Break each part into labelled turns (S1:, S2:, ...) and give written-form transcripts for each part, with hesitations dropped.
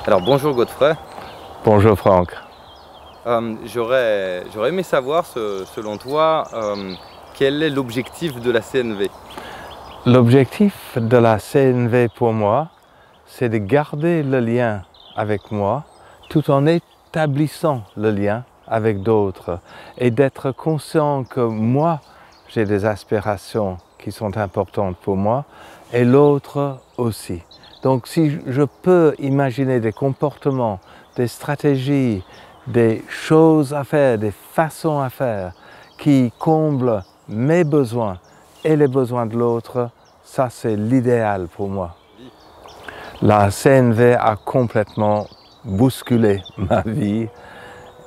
S1: Alors bonjour Godfrey.
S2: Bonjour Franck.
S1: J'aurais aimé savoir, selon toi, quel est l'objectif de la CNV?
S2: L'objectif de la CNV pour moi, c'est de garder le lien avec moi tout en établissant le lien avec d'autres et d'être conscient que moi, j'ai des aspirations qui sont importantes pour moi et l'autre aussi. Donc si je peux imaginer des comportements, des stratégies, des choses à faire, des façons à faire qui comblent mes besoins et les besoins de l'autre, ça c'est l'idéal pour moi. La CNV a complètement bousculé ma vie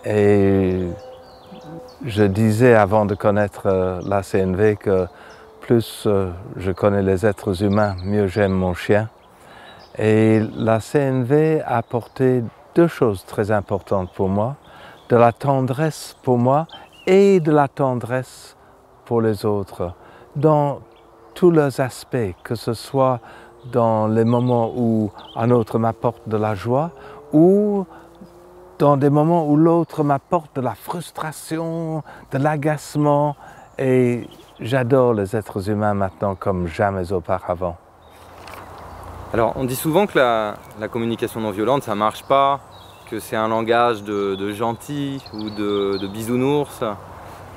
S2: et je disais avant de connaître la CNV que plus je connais les êtres humains, mieux j'aime mon chien. Et la CNV a apporté deux choses très importantes pour moi, de la tendresse pour moi et de la tendresse pour les autres, dans tous leurs aspects, que ce soit dans les moments où un autre m'apporte de la joie ou dans des moments où l'autre m'apporte de la frustration, de l'agacement. Et j'adore les êtres humains maintenant comme jamais auparavant.
S1: Alors on dit souvent que la communication non violente, ça marche pas, que c'est un langage de gentil ou de bisounours.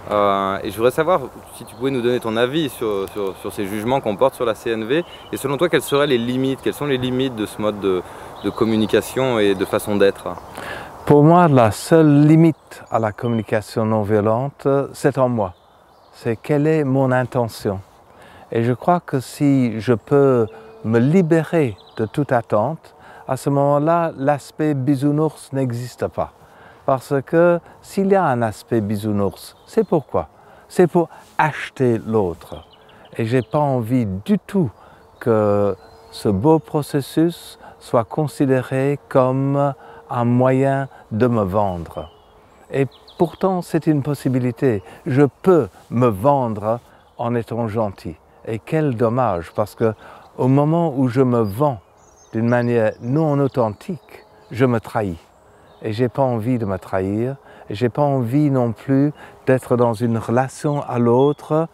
S1: Et je voudrais savoir si tu pouvais nous donner ton avis sur ces jugements qu'on porte sur la CNV. Et selon toi, quelles seraient les limites, quelles sont les limites de ce mode de communication et de façon d'être?
S2: Pour moi, la seule limite à la communication non violente, c'est en moi. C'est quelle est mon intention. Et je crois que si je peux me libérer de toute attente, à ce moment-là, l'aspect bisounours n'existe pas. Parce que s'il y a un aspect bisounours, c'est pourquoi? C'est pour acheter l'autre. Et je n'ai pas envie du tout que ce beau processus soit considéré comme un moyen de me vendre. Et pourtant, c'est une possibilité. Je peux me vendre en étant gentil. Et quel dommage, parce que au moment où je me vends d'une manière non authentique, je me trahis. Et je n'ai pas envie de me trahir, et je n'ai pas envie non plus d'être dans une relation à l'autre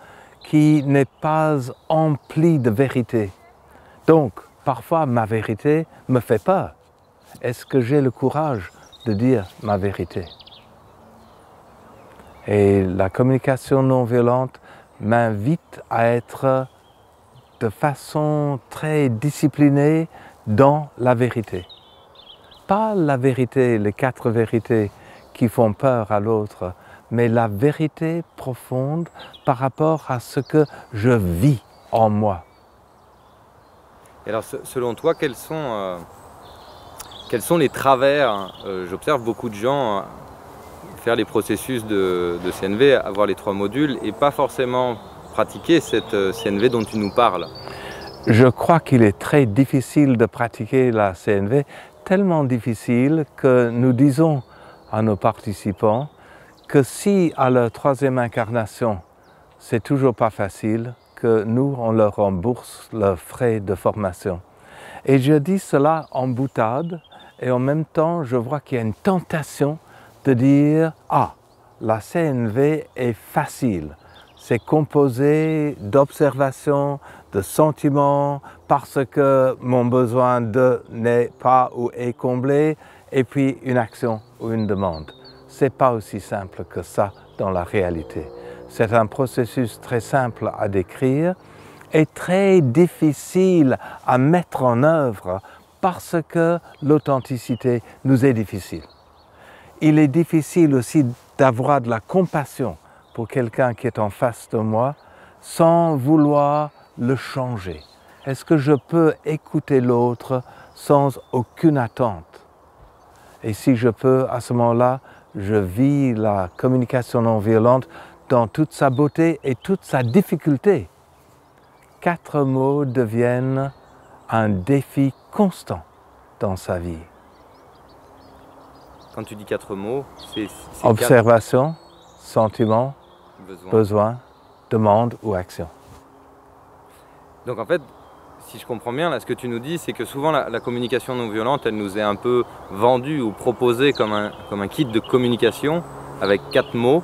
S2: qui n'est pas emplie de vérité. Donc, parfois, ma vérité me fait peur. Est-ce que j'ai le courage de dire ma vérité? Et la communication non violente m'invite à être de façon très disciplinée dans la vérité. Pas la vérité, les 4 vérités qui font peur à l'autre, mais la vérité profonde par rapport à ce que je vis en moi.
S1: Et alors selon toi, quels sont les travers? J'observe beaucoup de gens faire les processus de CNV, avoir les 3 modules et pas forcément pratiquer cette CNV dont tu nous parles.
S2: Je crois qu'il est très difficile de pratiquer la CNV, tellement difficile que nous disons à nos participants que si à leur 3e incarnation, c'est toujours pas facile, que nous, on leur rembourse leurs frais de formation. Et je dis cela en boutade et en même temps, je vois qu'il y a une tentation de dire « Ah, la CNV est facile ». C'est composé d'observations, de sentiments, parce que mon besoin de n'est pas ou est comblé, et puis une action ou une demande. Ce n'est pas aussi simple que ça dans la réalité. C'est un processus très simple à décrire et très difficile à mettre en œuvre parce que l'authenticité nous est difficile. Il est difficile aussi d'avoir de la compassion pour quelqu'un qui est en face de moi sans vouloir le changer. Est-ce que je peux écouter l'autre sans aucune attente? Et si je peux, à ce moment-là, je vis la communication non violente dans toute sa beauté et toute sa difficulté. 4 mots deviennent un défi constant dans sa vie.
S1: Quand tu dis 4 mots, c'est
S2: observation, sentiment, besoin, demande ou action.
S1: Donc en fait, si je comprends bien, là, ce que tu nous dis, c'est que souvent la communication non violente, elle nous est un peu vendue ou proposée comme un kit de communication avec 4 mots.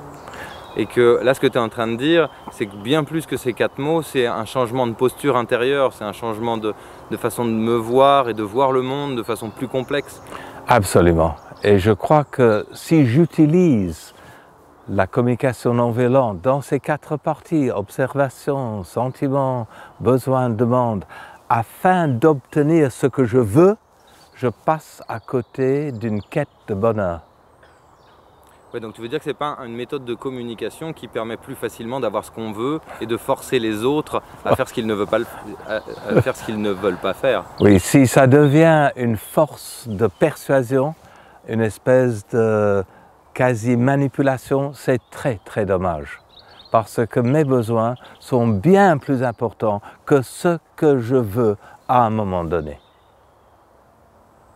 S1: Et que là, ce que tu es en train de dire, c'est que bien plus que ces 4 mots, c'est un changement de posture intérieure, c'est un changement de façon de me voir et de voir le monde de façon plus complexe.
S2: Absolument. Et je crois que si j'utilise la communication non violente dans ces 4 parties, observation, sentiment, besoin, demande, afin d'obtenir ce que je veux, je passe à côté d'une quête de bonheur.
S1: Ouais, donc tu veux dire que ce n'est pas une méthode de communication qui permet plus facilement d'avoir ce qu'on veut et de forcer les autres à faire ce qu'ils ne veulent pas, à faire ce qu'ils ne veulent pas faire.
S2: Oui, si ça devient une force de persuasion, une espèce de quasi-manipulation, c'est très très dommage. Parce que mes besoins sont bien plus importants que ce que je veux à un moment donné.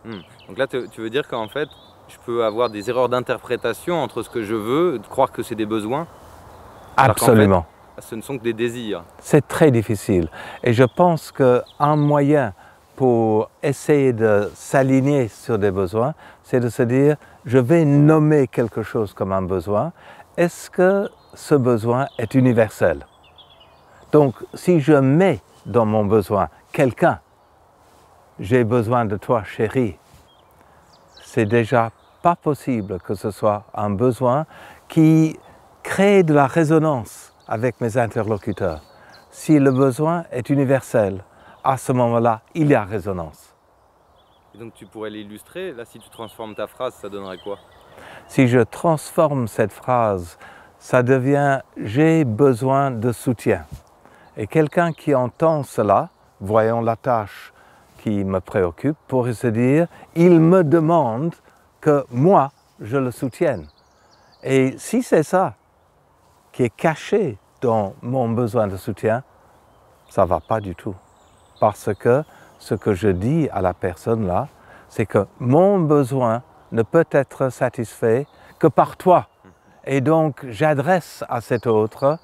S1: Donc là, tu veux dire qu'en fait, je peux avoir des erreurs d'interprétation entre ce que je veux, de croire que c'est des besoins.
S2: Absolument.
S1: En fait, ce ne sont que des désirs.
S2: C'est très difficile. Et je pense qu'un moyen pour essayer de s'aligner sur des besoins, c'est de se dire, je vais nommer quelque chose comme un besoin. Est-ce que ce besoin est universel? Donc, si je mets dans mon besoin quelqu'un, j'ai besoin de toi, chérie, c'est déjà pas possible que ce soit un besoin qui crée de la résonance avec mes interlocuteurs. Si le besoin est universel, à ce moment-là, il y a résonance.
S1: Et donc tu pourrais l'illustrer, là si tu transformes ta phrase, ça donnerait quoi?
S2: Si je transforme cette phrase, ça devient « j'ai besoin de soutien ». Et quelqu'un qui entend cela, voyant la tâche qui me préoccupe, pourrait se dire « il me demande que moi, je le soutienne ». Et si c'est ça qui est caché dans mon besoin de soutien, ça ne va pas du tout. Parce que ce que je dis à la personne là, c'est que mon besoin ne peut être satisfait que par toi. Et donc j'adresse à cet autre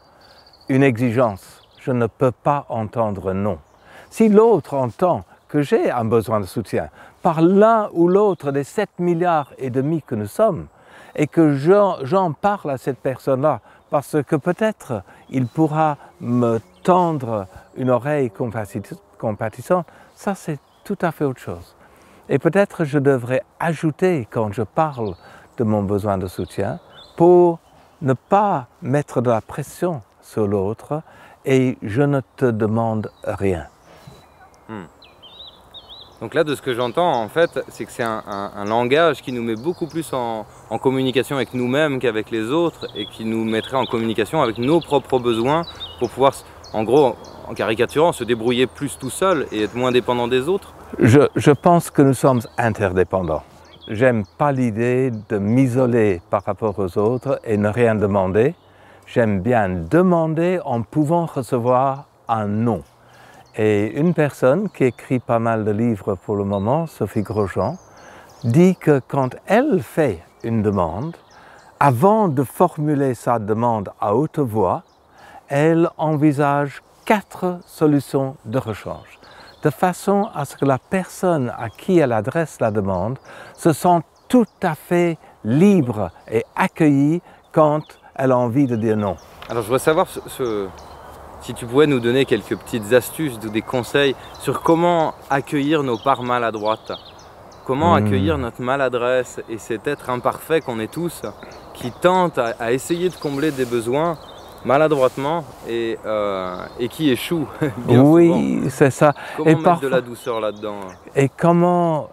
S2: une exigence. Je ne peux pas entendre non. Si l'autre entend que j'ai un besoin de soutien par l'un ou l'autre des 7,5 milliards que nous sommes, et que j'en parle à cette personne-là, parce que peut-être il pourra me tendre une oreille compatissante, ça c'est tout à fait autre chose. Et peut-être je devrais ajouter quand je parle de mon besoin de soutien, pour ne pas mettre de la pression sur l'autre, et je ne te demande rien.
S1: Donc là, de ce que j'entends, en fait, c'est que c'est un langage qui nous met beaucoup plus en communication avec nous-mêmes qu'avec les autres et qui nous mettrait en communication avec nos propres besoins pour pouvoir, en gros, en caricaturant, se débrouiller plus tout seul et être moins dépendant des autres.
S2: Je pense que nous sommes interdépendants. J'aime pas l'idée de m'isoler par rapport aux autres et ne rien demander. J'aime bien demander en pouvant recevoir un non. Et une personne qui écrit pas mal de livres pour le moment, Sophie Grosjean, dit que quand elle fait une demande, avant de formuler sa demande à haute voix, elle envisage 4 solutions de rechange, de façon à ce que la personne à qui elle adresse la demande se sente tout à fait libre et accueillie quand elle a envie de dire non.
S1: Alors je voudrais savoir si tu pouvais nous donner quelques petites astuces ou des conseils sur comment accueillir nos parts maladroites. Comment accueillir notre maladresse et cet être imparfait qu'on est tous, qui tente à essayer de combler des besoins maladroitement et qui échoue bien
S2: oui, c'est ça.
S1: Comment mettre de la douceur là-dedans?
S2: Et comment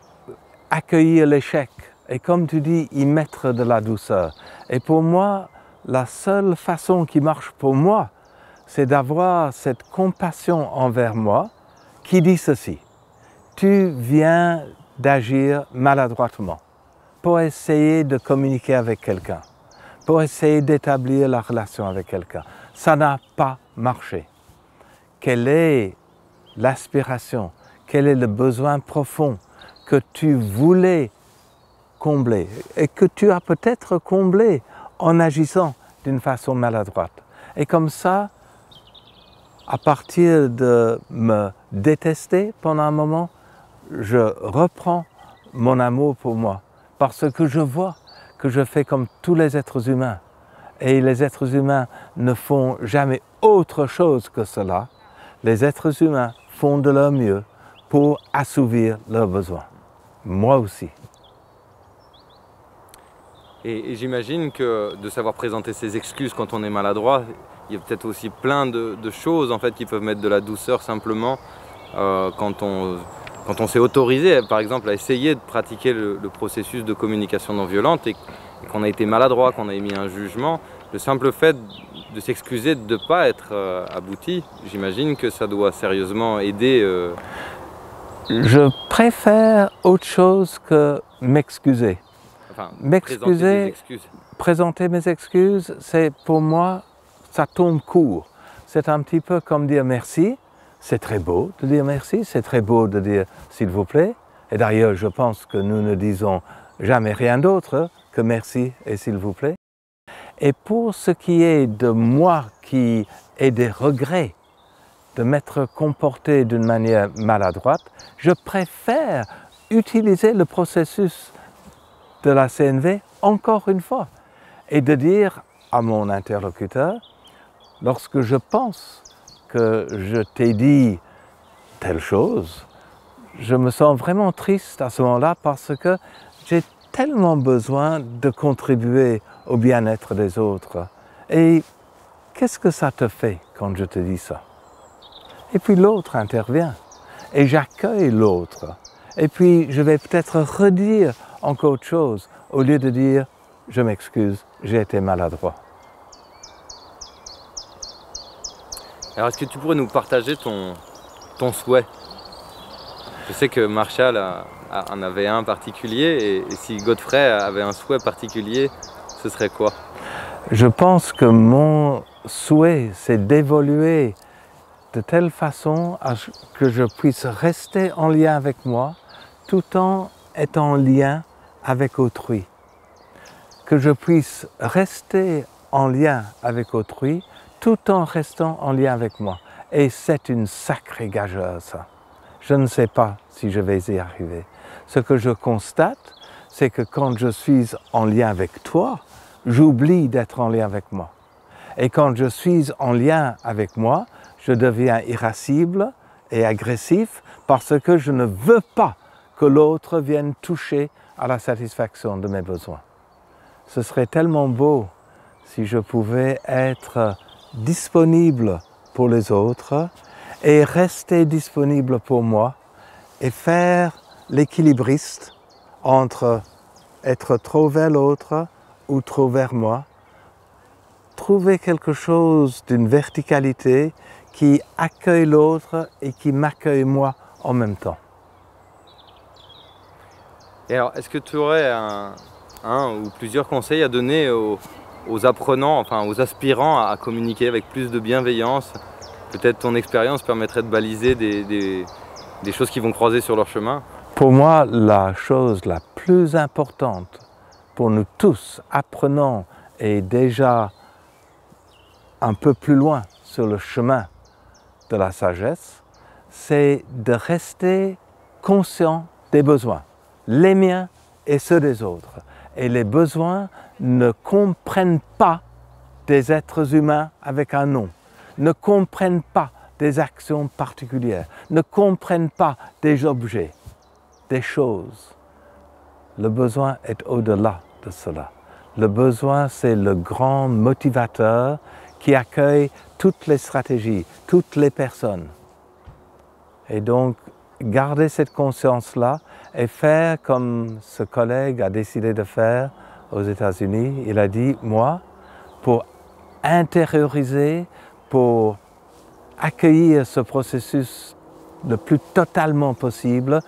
S2: accueillir l'échec? Et comme tu dis, y mettre de la douceur. Et pour moi, la seule façon qui marche pour moi, c'est d'avoir cette compassion envers moi qui dit ceci. Tu viens d'agir maladroitement pour essayer de communiquer avec quelqu'un, pour essayer d'établir la relation avec quelqu'un. Ça n'a pas marché. Quelle est l'aspiration? Quel est le besoin profond que tu voulais combler et que tu as peut-être comblé en agissant d'une façon maladroite? Et comme ça, à partir de me détester pendant un moment, je reprends mon amour pour moi, parce que je vois que je fais comme tous les êtres humains. Et les êtres humains ne font jamais autre chose que cela. Les êtres humains font de leur mieux pour assouvir leurs besoins. Moi aussi.
S1: Et j'imagine que de savoir présenter ses excuses quand on est maladroit, il y a peut-être aussi plein de choses en fait, qui peuvent mettre de la douceur simplement quand on s'est autorisé, par exemple, à essayer de pratiquer le processus de communication non violente et qu'on a été maladroit, qu'on a émis un jugement. Le simple fait de s'excuser de ne pas être abouti, j'imagine que ça doit sérieusement aider.
S2: Je préfère autre chose que m'excuser.
S1: Enfin,
S2: m'excuser, présenter mes excuses, c'est pour moi, ça tombe court. C'est un petit peu comme dire merci. C'est très beau de dire merci, c'est très beau de dire s'il vous plaît. Et d'ailleurs, je pense que nous ne disons jamais rien d'autre que merci et s'il vous plaît. Et pour ce qui est de moi qui ai des regrets de m'être comporté d'une manière maladroite, je préfère utiliser le processus de la CNV encore une fois et de dire à mon interlocuteur, lorsque je pense que je t'ai dit telle chose, je me sens vraiment triste à ce moment-là parce que j'ai tellement besoin de contribuer au bien-être des autres. Et qu'est-ce que ça te fait quand je te dis ça? Et puis l'autre intervient et j'accueille l'autre. Et puis je vais peut-être redire encore autre chose au lieu de dire « je m'excuse, j'ai été maladroit ».
S1: Alors, est-ce que tu pourrais nous partager ton souhait? Je sais que Marshall en avait un particulier, et si Godfrey avait un souhait particulier, ce serait quoi?
S2: Je pense que mon souhait, c'est d'évoluer de telle façon que je puisse rester en lien avec moi, tout en étant en lien avec autrui. Que je puisse rester en lien avec autrui, tout en restant en lien avec moi. Et c'est une sacrée gageure, ça. Je ne sais pas si je vais y arriver. Ce que je constate, c'est que quand je suis en lien avec toi, j'oublie d'être en lien avec moi. Et quand je suis en lien avec moi, je deviens irascible et agressif parce que je ne veux pas que l'autre vienne toucher à la satisfaction de mes besoins. Ce serait tellement beau si je pouvais être disponible pour les autres et rester disponible pour moi et faire l'équilibriste entre être trop vers l'autre ou trop vers moi. Trouver quelque chose d'une verticalité qui accueille l'autre et qui m'accueille moi en même temps.
S1: Et alors, est-ce que tu aurais un ou plusieurs conseils à donner aux apprenants, enfin aux aspirants à communiquer avec plus de bienveillance? Peut-être ton expérience permettrait de baliser des choses qui vont croiser sur leur chemin.
S2: Pour moi, la chose la plus importante pour nous tous, apprenants et déjà un peu plus loin sur le chemin de la sagesse, c'est de rester conscient des besoins, les miens et ceux des autres. Et les besoins ne comprennent pas des êtres humains avec un nom, ne comprennent pas des actions particulières, ne comprennent pas des objets, des choses. Le besoin est au-delà de cela. Le besoin, c'est le grand motivateur qui accueille toutes les stratégies, toutes les personnes. Et donc, garder cette conscience-là et faire comme ce collègue a décidé de faire aux États-Unis. Il a dit, moi, pour intérioriser, pour accueillir ce processus le plus totalement possible,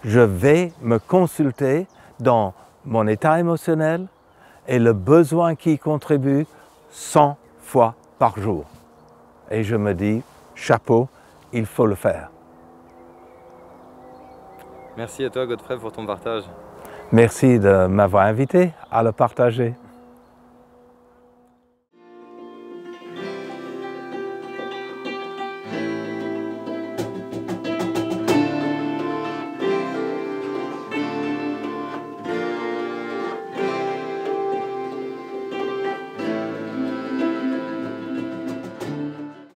S2: je vais me consulter dans mon état émotionnel et le besoin qui y contribue 100 fois par jour. Et je me dis, chapeau, il faut le faire.
S1: Merci à toi Godfrey pour ton partage.
S2: Merci de m'avoir invité à le partager.